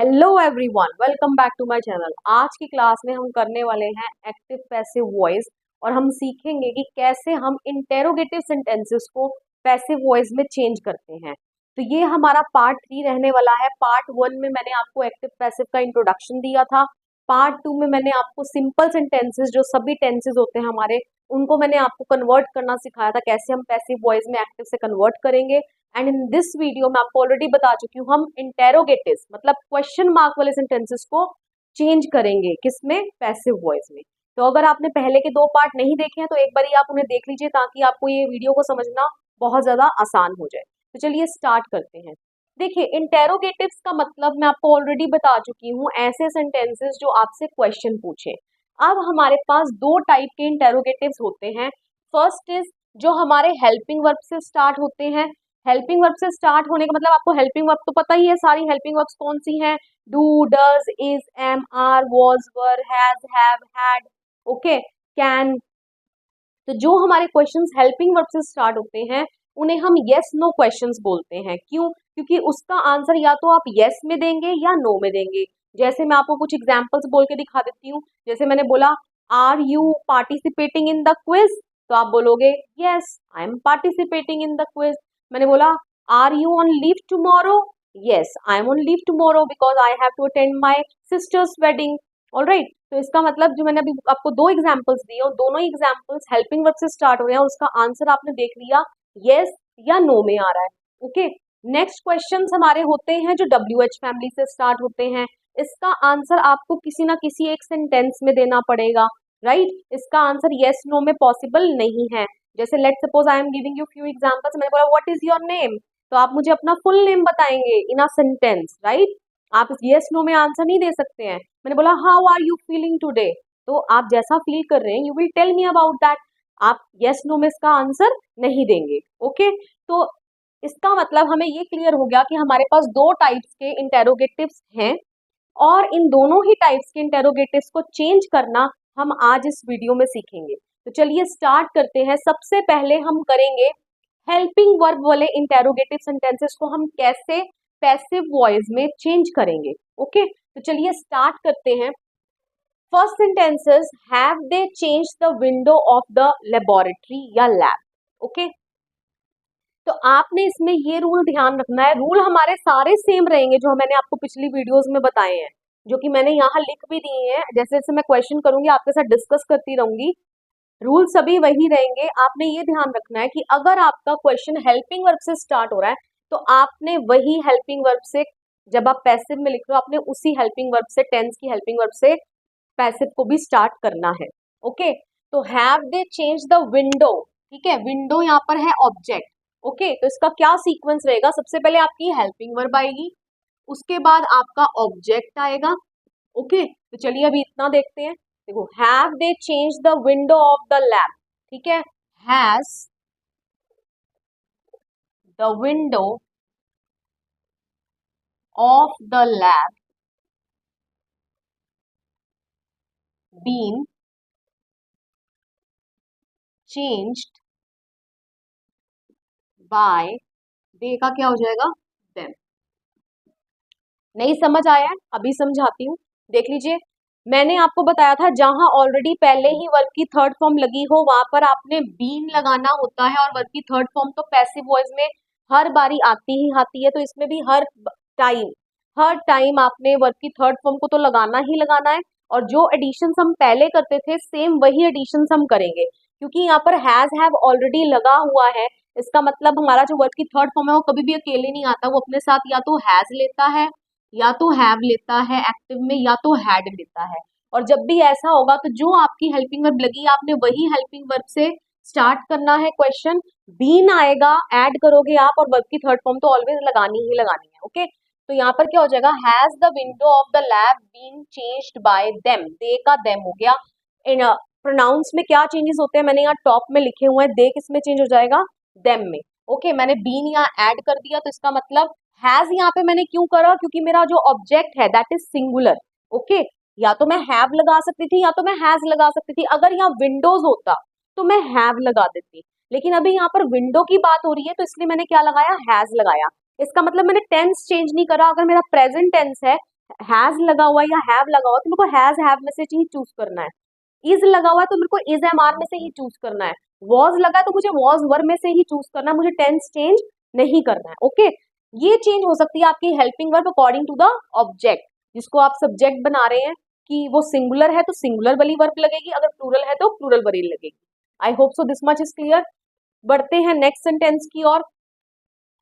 Hello everyone, welcome back to my channel. आज की class में हम करने वाले हैं एक्टिव पैसिव वॉइस और हम सीखेंगे कि कैसे हम इंटेरोगेटिव सेंटेंसेस को पैसिव वॉइस में चेंज करते हैं। तो ये हमारा पार्ट 3 रहने वाला है। पार्ट 1 में मैंने आपको एक्टिव पैसिव का इंट्रोडक्शन दिया था। पार्ट 2 में मैंने आपको सिंपल सेंटेंसेस, जो सभी टेंसेस होते हैं हमारे, उनको मैंने आपको कन्वर्ट करना सिखाया था, कैसे हम पैसिव वॉइस में एक्टिव से कन्वर्ट करेंगे। एंड इन दिस वीडियो मैं आपको ऑलरेडी बता चुकी हूँ, हम इंटेरोगेटिव्स मतलब क्वेश्चन मार्क वाले सेंटेंसेस को चेंज करेंगे, किसमें? पैसिव वॉइस में। तो अगर आपने पहले के 2 पार्ट नहीं देखे हैं तो एक बार आप उन्हें देख लीजिए, ताकि आपको ये वीडियो को समझना बहुत ज्यादा आसान हो जाए। तो चलिए स्टार्ट करते हैं। देखिए, इंटेरोगेटिव्स का मतलब मैं आपको ऑलरेडी बता चुकी हूँ, ऐसे सेंटेंसेस जो आपसे क्वेश्चन पूछे। अब हमारे पास 2 टाइप के इंटेरोगेटिव्स होते हैं। फर्स्ट इज जो हमारे हेल्पिंग वर्ब से स्टार्ट होते हैं। हेल्पिंग वर्ब से स्टार्ट होने का मतलब आपको हेल्पिंग वर्ब तो पता ही है, सारी हेल्पिंग वर्ब्स कौन सी हैं? Do, does, is, am, are, was, were, has, have, had, okay, can. तो जो हमारे क्वेश्चंस हेल्पिंग वर्ब से स्टार्ट होते हैं उन्हें हम यस नो क्वेश्चंस बोलते हैं। क्यों? क्योंकि उसका आंसर या तो आप यस में देंगे या नो में देंगे। जैसे मैं आपको कुछ एग्जांपल्स बोल के दिखा देती हूँ। जैसे मैंने बोला, are you participating in the quiz? तो आप बोलोगे yes, I am participating in the quiz. मैंने बोला, are you on leave tomorrow? Yes, I am on leave tomorrow because I have to attend my sister's wedding. Alright, तो इसका मतलब जो मैंने अभी आपको 2 एग्जांपल्स दिए और दोनों ही एग्जांपल्स हेल्पिंग वर्ब से स्टार्ट हो रहे हैं और उसका आंसर आपने देख लिया यस या नो में आ रहा है। ओके, नेक्स्ट क्वेश्चंस हमारे होते हैं जो WH फैमिली से स्टार्ट होते हैं। इसका आंसर आपको किसी ना किसी एक सेंटेंस में देना पड़ेगा, राइट? इसका आंसर यस नो में पॉसिबल नहीं है। जैसे let suppose I am giving you few examples. मैंने बोला व्हाट इज योर नेम, तो आप मुझे अपना फुल नेम बताएंगे इन अ सेंटेंस, राइट? आप यस नो में आंसर नहीं दे सकते हैं। मैंने बोला how are you feeling today, तो आप जैसा फील कर रहे हैं you will tell me about that. आप यस नो में इसका आंसर नहीं देंगे। ओके, तो इसका मतलब हमें ये क्लियर हो गया कि हमारे पास 2 टाइप्स के इंटेरोगेटिव्स हैं और इन दोनों ही टाइप्स के इंटेरोगेटिव्स को चेंज करना हम आज इस वीडियो में सीखेंगे। तो चलिए स्टार्ट करते हैं। सबसे पहले हम करेंगे हेल्पिंग वर्ब वाले इंटेरोगेटिव सेंटेंसेस को हम कैसे पैसिव वॉइस में चेंज करेंगे। ओके, तो चलिए स्टार्ट करते हैं। First sentences, have they change the window of the laboratory या लैब। ओके, तो आपने इसमें ये रूल ध्यान रखना है। रूल हमारे सारे सेम रहेंगे जो मैंने आपको पिछली वीडियोस में बताए हैं, जो कि मैंने यहाँ लिख भी दिए हैं। जैसे जैसे मैं क्वेश्चन करूंगी आपके साथ डिस्कस करती रहूंगी, रूल सभी वही रहेंगे। आपने ये ध्यान रखना है कि अगर आपका क्वेश्चन हेल्पिंग वर्ब से स्टार्ट हो रहा है तो आपने वही हेल्पिंग वर्ब से, जब आप पैसिव में लिख रहे हो, आपने उसी हेल्पिंग वर्ब से, टेंस की हेल्पिंग वर्ब से पैसिव को भी स्टार्ट करना है। ओके, तो have they change the window, ठीक है, विंडो यहाँ पर है ऑब्जेक्ट। ओके, तो इसका क्या सीक्वेंस रहेगा? सबसे पहले आपकी हेल्पिंग वर्ब आएगी, उसके बाद आपका ऑब्जेक्ट आएगा। ओके, तो चलिए अभी इतना देखते हैं। देखो, have they change the window of the lab, ठीक है, has the window of the lab been changed by, they का क्या हो जाएगा? देम। नहीं समझ आया है? अभी समझाती हूँ, देख लीजिए। मैंने आपको बताया था जहां ऑलरेडी पहले ही वर्ब की थर्ड फॉर्म लगी हो वहां पर आपने बीन लगाना होता है, और वर्ब की थर्ड फॉर्म तो पैसिव वॉइस में हर बारी आती ही आती है। तो इसमें भी हर टाइम आपने वर्ब की थर्ड फॉर्म को तो लगाना ही लगाना है। और जो एडिशंस हम पहले करते थे सेम वही एडिशंस हम करेंगे, क्योंकि यहाँ पर हैज हैव ऑलरेडी लगा हुआ है। इसका मतलब हमारा जो वर्ब की थर्ड फॉर्म है वो कभी भी अकेले नहीं आता, वो अपने साथ या तो हैज लेता है, या तो हैव लेता है एक्टिव में, या तो हैड लेता है। और जब भी ऐसा होगा तो जो आपकी हेल्पिंग वर्ब लगी आपने वही हेल्पिंग वर्ब से स्टार्ट करना है क्वेश्चन। बीन आएगा, ऐड करोगे आप, और वर्ब की थर्ड फॉर्म तो ऑलवेज लगानी ही लगानी है। ओके, तो यहाँ पर क्या हो जाएगा? Has the window of the lab been changed by them, they का देम हो गया। इन प्रोनाउंस में क्या चेंजेस होते हैं मैंने यहाँ टॉप में लिखे हुए हैं, दे किस में चेंज हो जाएगा? देम में। ओके, मैंने बीन यहाँ ऐड कर दिया, तो इसका मतलब हैज यहाँ पे मैंने क्यों करा? क्योंकि मेरा जो ऑब्जेक्ट है दैट इज सिंगुलर। ओके, या तो मैं हैव लगा सकती थी या तो मैं हैज लगा सकती थी। अगर यहाँ विंडोज होता तो मैं हैव लगा देती, लेकिन अभी यहाँ पर विंडो की बात हो रही है तो इसलिए मैंने क्या लगाया? हैज लगाया। इसका मतलब मैंने टेंस चेंज नहीं करा। अगर मेरा प्रेजेंट टेंस है, हैज लगा हुआ है या हैव लगा हुआ है तो मेरे को हैज हैव में से ही चूज करना है। इज लगा हुआ है तो मेरे को इज एम आर में से ही चूज करना है। वॉज लगा है तो मुझे वॉज वर में से ही चूज करना है, मुझे टेंस चेंज नहीं करना है। ओके, ये चेंज हो सकती है आपकी helping verb according to the object, जिसको आप सब्जेक्ट बना रहे हैं कि वो सिंगुलर है तो सिंगुलर वाली वर्ब लगेगी, अगर प्लूरल है तो प्लूरल वाली लगेगी। I hope so this much is clear. बढ़ते हैं नेक्स्ट सेंटेंस की ओर।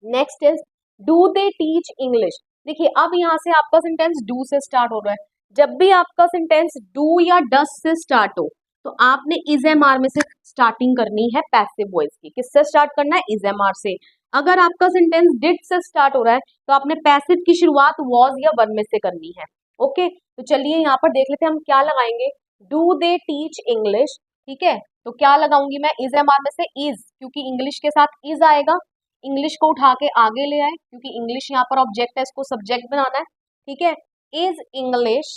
Next is do they teach English. देखिए अब यहाँ से आपका सेंटेंस डू से स्टार्ट हो रहा है। जब भी आपका सेंटेंस डू या डस से स्टार्ट हो तो आपने इज एम आर में से स्टार्टिंग करनी है पैसिव वॉइस की। किससे स्टार्ट करना है? इज एम आर से। अगर आपका सेंटेंस डिड से स्टार्ट हो रहा है तो आपने पैसिव की शुरुआत वॉज या वन में से करनी है। ओके, तो चलिए यहाँ पर देख लेते हैं हम क्या लगाएंगे। डू दे टीच इंग्लिश, ठीक है, तो क्या लगाऊंगी मैं? इज एम आर में से इज, क्योंकि इंग्लिश के साथ इज आएगा। इंग्लिश को उठा के आगे ले आए क्योंकि इंग्लिश यहाँ पर ऑब्जेक्ट है, इसको सब्जेक्ट बनाना है। ठीक है, इज इंग्लिश,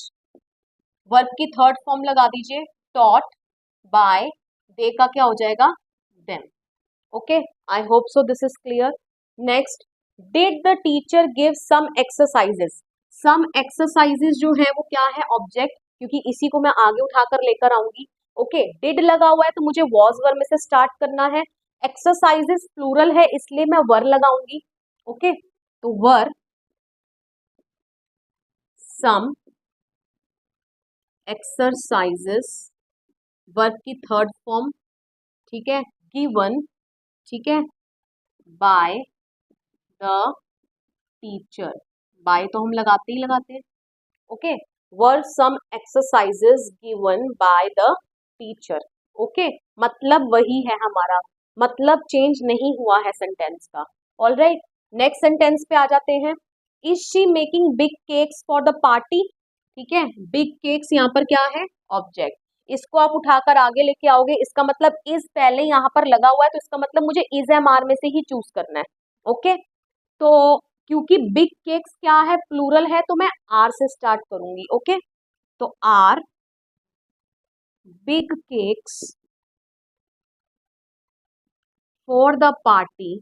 वर्ब की थर्ड फॉर्म लगा दीजिए टॉट बाय, दे का क्या हो जाएगा? Them. Okay, I hope so this is clear. Next, did the teacher give some exercises. Some exercises जो है वो क्या है? ऑब्जेक्ट, क्योंकि इसी को मैं आगे उठाकर लेकर आऊंगी। ओके, डिड लगा हुआ है तो मुझे वॉज वर्ब में से स्टार्ट करना है। एक्सरसाइजेस प्लूरल है इसलिए मैं वर लगाऊंगी। ओके, तो वर सम एक्सरसाइजेस, वर्ब की थर्ड फॉर्म, ठीक है, गिवन, ठीक है, बाय द टीचर। बाय तो हम लगाते ही लगाते हैं। Okay, were some exercises given by the teacher. Okay, मतलब वही है हमारा, मतलब चेंज नहीं हुआ है सेंटेंस का। ऑलराइट, नेक्स्ट सेंटेंस पे आ जाते हैं। Is she making big cakes for the party. ठीक है, बिग केक्स यहाँ पर क्या है? ऑब्जेक्ट। इसको आप उठाकर आगे लेके आओगे, इसका मतलब इज पहले यहाँ पर लगा हुआ है तो इसका मतलब मुझे इज एम आर में से ही चूज करना है। ओके, तो क्योंकि बिग केक्स क्या है? प्लूरल है, तो मैं आर से स्टार्ट करूंगी। ओके, तो are big cakes for the party.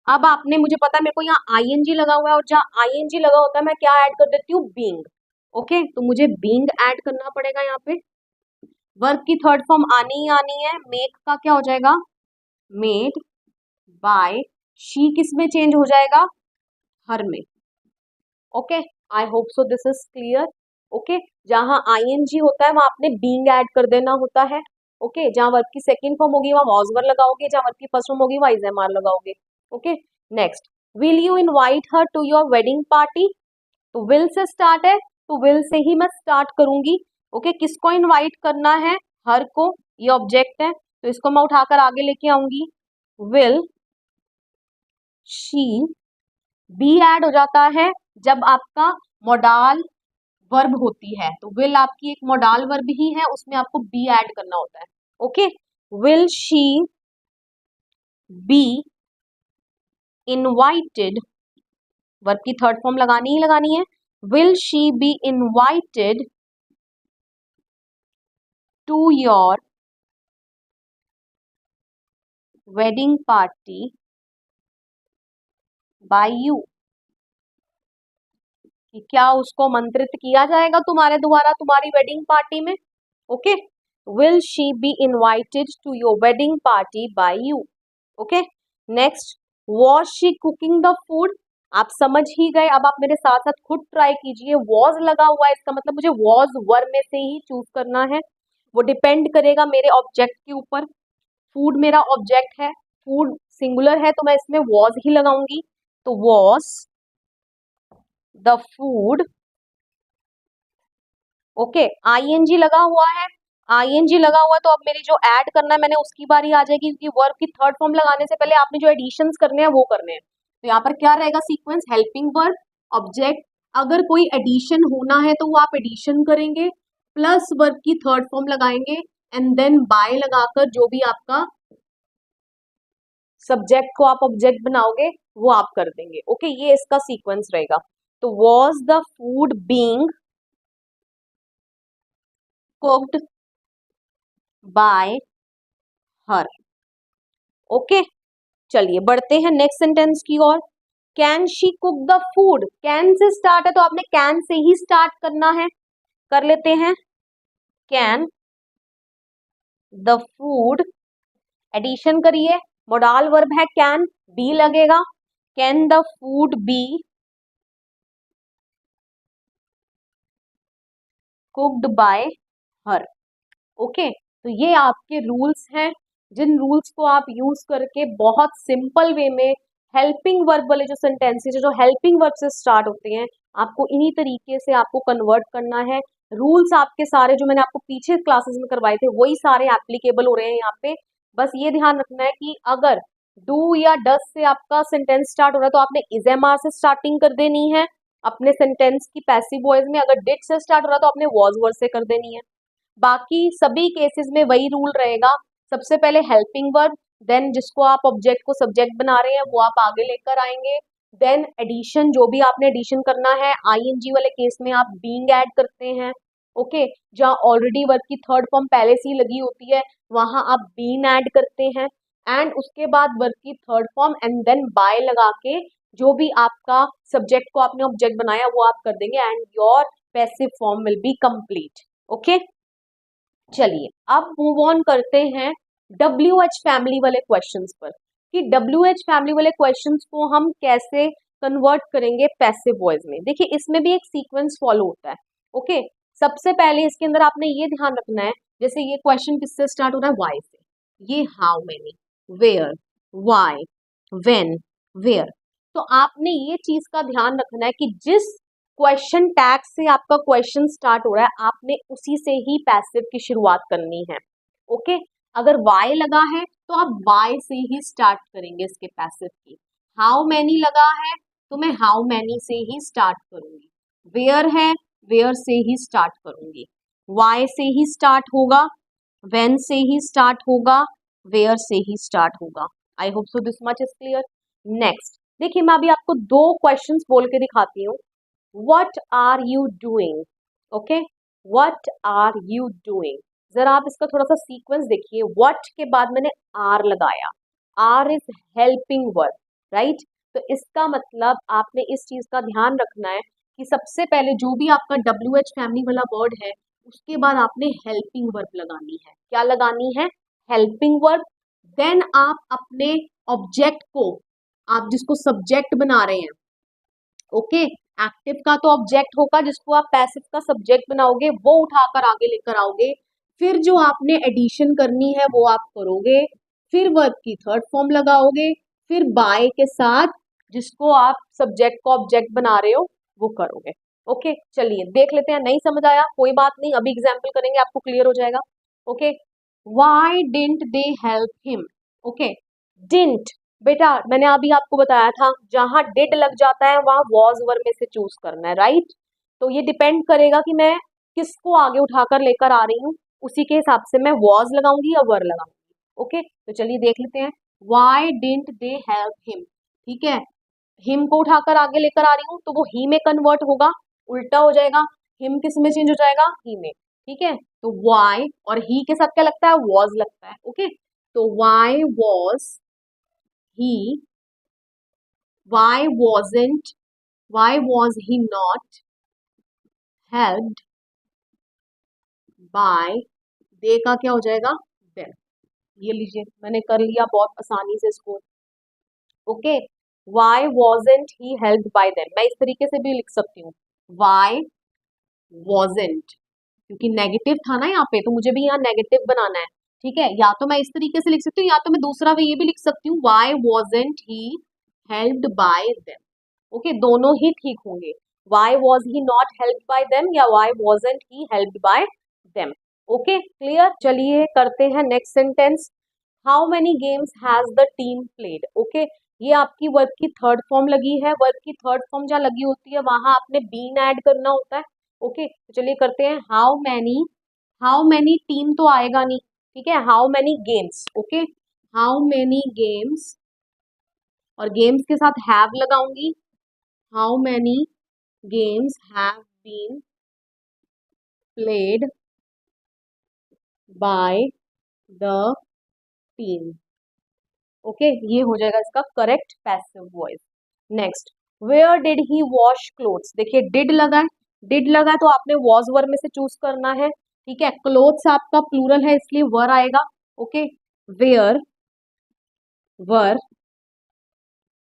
अब आपने, मुझे पता है मेरे को यहाँ आईएनजी लगा हुआ है और जहाँ आईएनजी लगा होता है मैं क्या ऐड कर देती हूँ? बीइंग। ओके, तो मुझे बीइंग ऐड करना पड़ेगा यहाँ पे। वर्ब की थर्ड फॉर्म आनी ही आनी है। मेक का क्या हो जाएगा? Made by. शी किस में चेंज हो जाएगा? हर में। Okay, I hope so this is clear. Okay, जहां आईएनजी होता है वहां आपने बीइंग ऐड कर देना होता है। ओके, जहां वर्ब की सेकंड फॉर्म होगी वहां वॉज वर्ब लगाओगे, जहां वर्ब की फर्स्ट फॉर्म होगी वहां इज एम आर लगाओगे। Okay, next, will you invite her to your wedding party. तो विल से स्टार्ट है तो विल से ही मैं स्टार्ट करूंगी। ओके, किसको इनवाइट करना है? हर को, ये ऑब्जेक्ट है तो इसको मैं उठाकर आगे लेके आऊंगी। विल शी, बी ऐड हो जाता है जब आपका मोडाल वर्ब होती है, तो विल आपकी एक मोडाल वर्ब ही है, उसमें आपको बी ऐड करना होता है। Okay, will she be invited, verb की थर्ड फॉर्म लगानी ही लगानी है। Will she be invited to your wedding party by you. कि क्या उसको आमंत्रित किया जाएगा तुम्हारे द्वारा तुम्हारी वेडिंग पार्टी में? Okay, will she be invited to your wedding party by you. Okay, next, was she cooking the food. आप समझ ही गए, अब आप मेरे साथ साथ खुद ट्राई कीजिए। वॉज लगा हुआ है इसका मतलब मुझे वॉज वर्ब में से ही चूज करना है। वो डिपेंड करेगा मेरे ऑब्जेक्ट के ऊपर। फूड मेरा ऑब्जेक्ट है, फूड सिंगुलर है तो मैं इसमें वॉज ही लगाऊंगी। तो was the food. Okay, ING लगा हुआ है, आईएनजी लगा हुआ है तो अब मेरी जो ऐड करना है मैंने उसकी बारी आ जाएगी, क्योंकि वर्ब की थर्ड फॉर्म लगाने से पहले आपने जो एडिशंस करने हैं वो करने हैं। तो यहाँ पर क्या रहेगा सीक्वेंस? हेल्पिंग वर्ब, ऑब्जेक्ट, अगर कोई एडिशन होना है तो वो आप एडिशन करेंगे, प्लस वर्ब की थर्ड फॉर्म लगाएंगे एंड देन बाय लगाकर जो भी आपका सब्जेक्ट को आप ऑब्जेक्ट बनाओगे वो आप कर देंगे। ओके, ये इसका सीक्वेंस रहेगा। तो was the food being cooked by her. Okay, चलिए बढ़ते हैं नेक्स्ट सेंटेंस की ओर। Can she cook the food, can से स्टार्ट है तो आपने कैन से ही स्टार्ट करना है, कर लेते हैं। कैन द फूड, एडिशन करिए, मोडाल वर्ब है कैन, बी लगेगा, can the food be cooked by her. Okay, तो ये आपके रूल्स हैं, जिन रूल्स को आप यूज करके बहुत सिंपल वे में हेल्पिंग वर्ब वाले जो सेंटेंसेस जो हेल्पिंग वर्ब से स्टार्ट होते हैं, आपको इन्हीं तरीके से आपको कन्वर्ट करना है। रूल्स आपके सारे जो मैंने आपको पीछे क्लासेस में करवाए थे वही सारे एप्लीकेबल हो रहे हैं यहाँ पे। बस ये ध्यान रखना है कि अगर डू या डस से आपका सेंटेंस स्टार्ट हो रहा है तो आपने इज एम आर से स्टार्टिंग कर देनी है अपने सेंटेंस की पैसिव वॉइस में। अगर डिड से स्टार्ट हो रहा है तो आपने वॉज वर्ड से कर देनी है। बाकी सभी केसेस में वही रूल रहेगा, सबसे पहले हेल्पिंग वर्ब, देन जिसको आप ऑब्जेक्ट को सब्जेक्ट बना रहे हैं वो आप आगे लेकर आएंगे, देन एडिशन, जो भी आपने एडिशन करना है आईएनजी वाले केस में आप बीइंग ऐड करते हैं। ओके, जहाँ ऑलरेडी वर्ब की थर्ड फॉर्म पहले से ही लगी होती है वहां आप बीन ऐड करते हैं, एंड उसके बाद वर्ब की third form and then by लगा के जो भी आपका सब्जेक्ट को आपने ऑब्जेक्ट बनाया वो आप कर देंगे and your passive form will be complete. Okay, चलिए अब मूव ऑन करते हैं WH फैमिली वाले क्वेश्चंस पर, कि WH फैमिली वाले क्वेश्चंस को हम कैसे कन्वर्ट करेंगे पैसिव वॉइस में। देखिए इसमें भी एक सीक्वेंस फॉलो होता है। ओके, सबसे पहले इसके अंदर आपने ये ध्यान रखना है, जैसे ये क्वेश्चन किससे स्टार्ट हो रहा है, वाई से, ये how many, where, why, when, where. तो आपने ये चीज का ध्यान रखना है कि जिस क्वेश्चन टैग से आपका क्वेश्चन स्टार्ट हो रहा है आपने उसी से ही पैसिव की शुरुआत करनी है। ओके, अगर वाई लगा है तो आप वाई से ही स्टार्ट करेंगे इसके पैसिव की। हाउ मैनी लगा है तो मैं हाउ मैनी से ही स्टार्ट करूंगी। वेयर है, वेयर से ही स्टार्ट करूंगी। वाई से ही स्टार्ट होगा, वेन से ही स्टार्ट होगा, वेयर से ही स्टार्ट होगा। आई hope so this much is clear. Next देखिए, मैं अभी आपको दो क्वेश्चंस बोल के दिखाती हूँ। What are you doing? Okay, what are you doing? जरा आप इसका थोड़ा सा सीक्वेंस देखिए। what के बाद मैंने are लगाया, are is helping verb, right. तो इसका मतलब आपने इस चीज का ध्यान रखना है कि सबसे पहले जो भी आपका WH फैमिली वाला वर्ड है उसके बाद आपने हेल्पिंग वर्ब लगानी है। क्या लगानी है? Helping verb. देन आप अपने ऑब्जेक्ट को, आप जिसको सब्जेक्ट बना रहे हैं, ओके, एक्टिव का तो ऑब्जेक्ट होगा, जिसको आप पैसिव का सब्जेक्ट बनाओगे वो उठाकर आगे लेकर आओगे। फिर जो आपने एडिशन करनी है वो आप करोगे, फिर वर्ब की थर्ड फॉर्म लगाओगे, फिर बाय के साथ जिसको आप सब्जेक्ट को ऑब्जेक्ट बना रहे हो वो करोगे। ओके, चलिए देख लेते हैं। नहीं समझ आया कोई बात नहीं, अभी एग्जाम्पल करेंगे आपको क्लियर हो जाएगा। Okay, Y didn't they help him? Okay, didn't, बेटा मैंने अभी आपको बताया था जहां डिड लग जाता है वहां वॉज वर्ब में से चूज करना है, राइट। तो ये डिपेंड करेगा कि मैं किसको आगे उठाकर लेकर आ रही हूँ, उसी के हिसाब से मैं वॉज लगाऊंगी या वर लगाऊंगी। ओके, तो चलिए देख लेते हैं। Y didn't they help him, ठीक है, हिम को उठाकर आगे लेकर आ रही हूँ तो वो ही में कन्वर्ट होगा, उल्टा हो जाएगा, हिम किस में चेंज हो जाएगा, ही में। ठीक है, तो वाई और ही के साथ क्या लगता है, वॉज लगता है। ओके, तो why was he, why was he not helped by, दे का क्या हो जाएगा, them। ये लीजिए मैंने कर लिया बहुत आसानी से इसको। Okay, why wasn't he helped by them, मैं इस तरीके से भी लिख सकती हूँ, why wasn't, क्योंकि नेगेटिव था ना यहाँ पे तो मुझे भी यहाँ नेगेटिव बनाना है। ठीक है, या तो मैं इस तरीके से लिख सकती हूँ या तो मैं दूसरा वे ये भी लिख सकती हूँ, why wasn't he helped by them। Okay, दोनों ही ठीक होंगे। Why was he not helped by them या why wasn't he helped by them। Okay, clear. चलिए करते हैं next sentence. How many games has the team played? Okay, ये आपकी verb की थर्ड फॉर्म लगी है। वर्ब की थर्ड फॉर्म जहाँ लगी होती है वहां आपने बीन ऐड करना होता है। ओके, तो चलिए करते हैं। हाउ मैनी टीम तो आएगा नहीं, ठीक है, how many games. Okay, how many games, और गेम्स के साथ हैव लगाऊंगी। How many games have been played by the team. Okay, ये हो जाएगा इसका correct passive voice. Next, where did he wash clothes, देखिए डिड लगा है तो आपने वॉज वर्ब में से चूज करना है, ठीक है। क्लोथ्स आपका प्लूरल है इसलिए वर आएगा, okay. Where were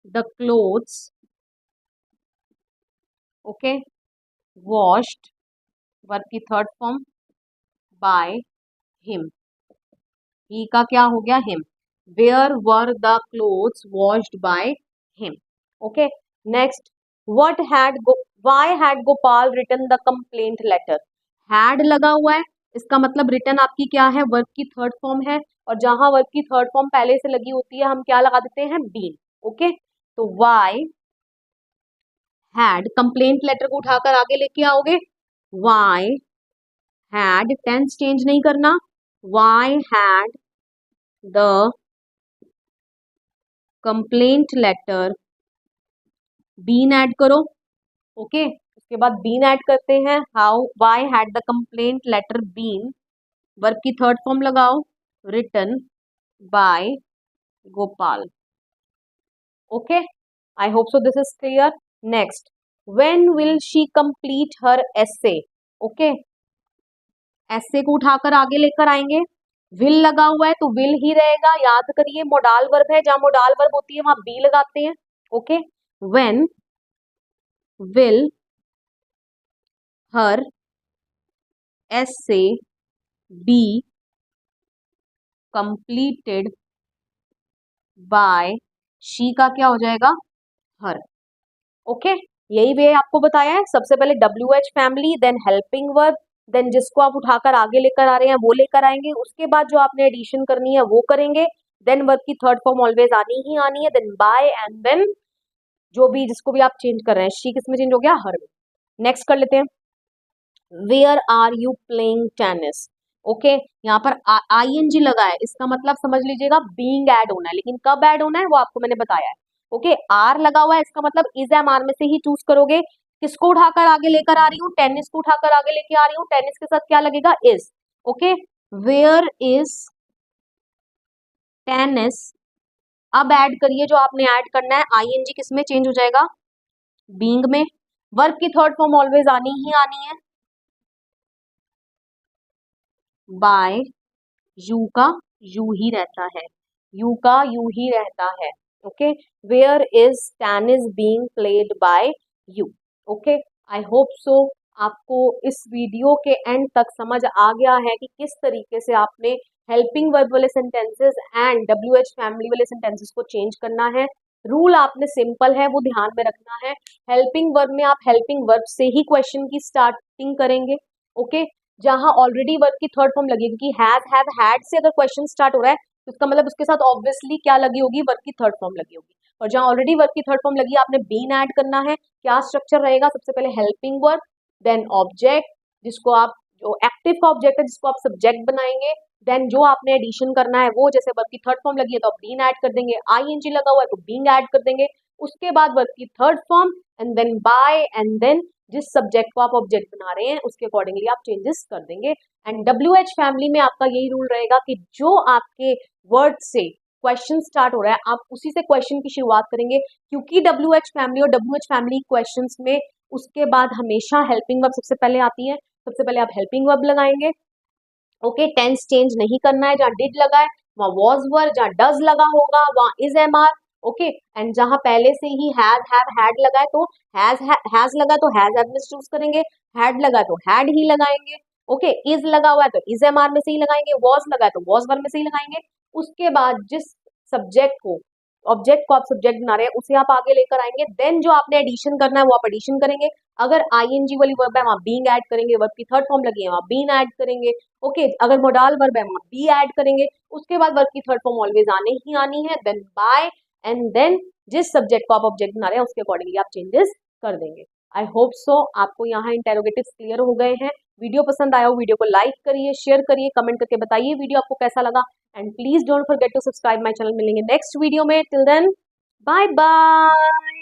the clothes, okay, washed, verb की third form, by him, he का क्या हो गया, him. Where were the clothes washed by him, okay. Next, what had why had Gopal written the complaint letter, had लगा हुआ है, इसका मतलब रिटन आपकी क्या है, वर्ब की थर्ड फॉर्म है, और जहां वर्ब की थर्ड फॉर्म पहले से लगी होती है हम क्या लगा देते हैं, बीन, ओके। तो व्हाई हैड, कंप्लेंट लेटर को उठाकर आगे लेके आओगे, व्हाई हैड, टेंस चेंज नहीं करना, why had the complaint letter been add करो, ओके। उसके बाद बीन ऐड करते हैं, how why had the complaint letter been, verb की थर्ड फॉर्म लगाओ, written by Gopal, okay. I hope so this is clear. Next, when will she complete her essay, okay. Essay को उठाकर आगे लेकर आएंगे, विल लगा हुआ है तो विल ही रहेगा, याद करिए मोडाल वर्ब है, जहां मोडाल वर्ब होती है वहां बी लगाते हैं, okay. When will her essay be completed by, she का क्या हो जाएगा, her, ओके। यही वे आपको बताया है, सबसे पहले WH family, then helping verb, then जिसको आप उठाकर आगे लेकर आ रहे हैं वो लेकर आएंगे, उसके बाद जो आपने एडिशन करनी है वो करेंगे, देन वर्ब की थर्ड फॉर्म ऑलवेज आनी ही आनी है, देन बाय, एंड देन जो भी जिसको भी आप चेंज कर रहे हैं, शी किस में चेंज हो गया, हर में। नेक्स्ट कर लेते हैं, where are you playing tennis, okay. यहाँ पर ING लगा है, इसका मतलब समझ लीजिएगा बीइंग ऐड होना है, लेकिन कब ऐड होना है वो आपको मैंने बताया है, ओके। आर लगा हुआ है, इसका मतलब इज एम आर में से ही चूज करोगे, किसको उठाकर आगे लेकर आ रही हूँ, टेनिस को उठाकर आगे लेके आ रही हूँ, टेनिस के साथ क्या लगेगा, is, okay. Where is tennis, अब ऐड करिए जो आपने ऐड करना है, ING किस में चेंज हो जाएगा, बीइंग में, वर्ब की थर्ड फॉर्म ऑलवेज आनी ही आनी है, बाय, यू का यू ही रहता है, यू का यू ही रहता है, ओके। Where is tennis being played by you, okay. I hope so आपको इस वीडियो के एंड तक समझ आ गया है कि किस तरीके से आपने हेल्पिंग वर्ब वाले सेंटेंसेस एंड WH फैमिली वाले सेंटेंसेस को चेंज करना है। रूल आपने सिंपल है वो ध्यान में रखना है, हेल्पिंग वर्ब में आप हेल्पिंग वर्ब से ही क्वेश्चन की स्टार्टिंग करेंगे, ओके। जहां ऑलरेडी वर्ब की थर्ड फॉर्म लगी, क्योंकि हैज हैव हैड से अगर क्वेश्चन स्टार्ट हो रहा है तो इसका मतलब उसके साथ ऑब्वियसली क्या लगी होगी, वर्ब की थर्ड फॉर्म लगी होगी, और जहां ऑलरेडी वर्ब की थर्ड फॉर्म लगी है आपने बीन ऐड करना है। क्या स्ट्रक्चर रहेगा, सबसे पहले हेल्पिंग वर्ब, देन ऑब्जेक्ट, जिसको आप जो एक्टिव का ऑब्जेक्ट है जिसको आप सब्जेक्ट बनाएंगे, देन जो आपने एडिशन करना है वो, जैसे वर्ब की थर्ड फॉर्म लगी है तो आप बीन ऐड कर देंगे, ING लगा हुआ है तो बीइंग ऐड कर देंगे, उसके बाद वर्ब की third form, and then by, and then जिस सब्जेक्ट को आप ऑब्जेक्ट बना रहे हैं उसके अकॉर्डिंगली आप चेंजेस कर देंगे। एंड WH फैमिली में आपका यही रूल रहेगा कि जो आपके वर्ड से क्वेश्चन स्टार्ट हो रहा है आप उसी से क्वेश्चन की शुरुआत करेंगे, क्योंकि WH फैमिली और WH फैमिली क्वेश्चंस में उसके बाद हमेशा हेल्पिंग वर्ब सबसे पहले आती है, सबसे पहले आप हेल्पिंग वर्ब लगाएंगे, ओके। टेंस चेंज नहीं करना है, जहां डिड लगा है वहां वॉज वर, जहां डज लगा होगा वहां इज MR, ओके। एंड जहां पहले से ही हैज हैव हैड लगा है तो हैज लगा तो हैज हैव में चूज करेंगे, हैड लगा तो हैड ही लगाएंगे, ओके। इज लगा हुआ है तो इज MR में से ही लगाएंगे, वॉज लगा है तो वॉज वर में से ही लगाएंगे। उसके बाद जिस सब्जेक्ट को ऑब्जेक्ट को आप सब्जेक्ट बना रहे हैं उसे आप आगे लेकर आएंगे, देन जो आपने एडिशन करना है वो आप एडिशन करेंगे, अगर ING वाली वर्ब है वहां बीइंग ऐड करेंगे, वर्ब की थर्ड फॉर्म लगी है वहां बीन ऐड करेंगे, ओके। अगर मोडाल वर्ब है वहां बी ऐड करेंगे, उसके बाद वर्ब की थर्ड फॉर्म ऑलवेज आने ही आनी है, देन बाय, एंड देन जिस सब्जेक्ट को आप ऑब्जेक्ट बना रहे हैं उसके अकॉर्डिंगली आप चेंजेस कर देंगे। आई होप सो आपको यहाँ इंटेरोगेटिव्स क्लियर हो गए हैं। वीडियो पसंद आया हो वीडियो को लाइक करिए, शेयर करिए, कमेंट करके बताइए वीडियो आपको कैसा लगा, and please don't forget to subscribe my channel. मिलेंगे नेक्स्ट वीडियो में, टिल देन बाय बाय।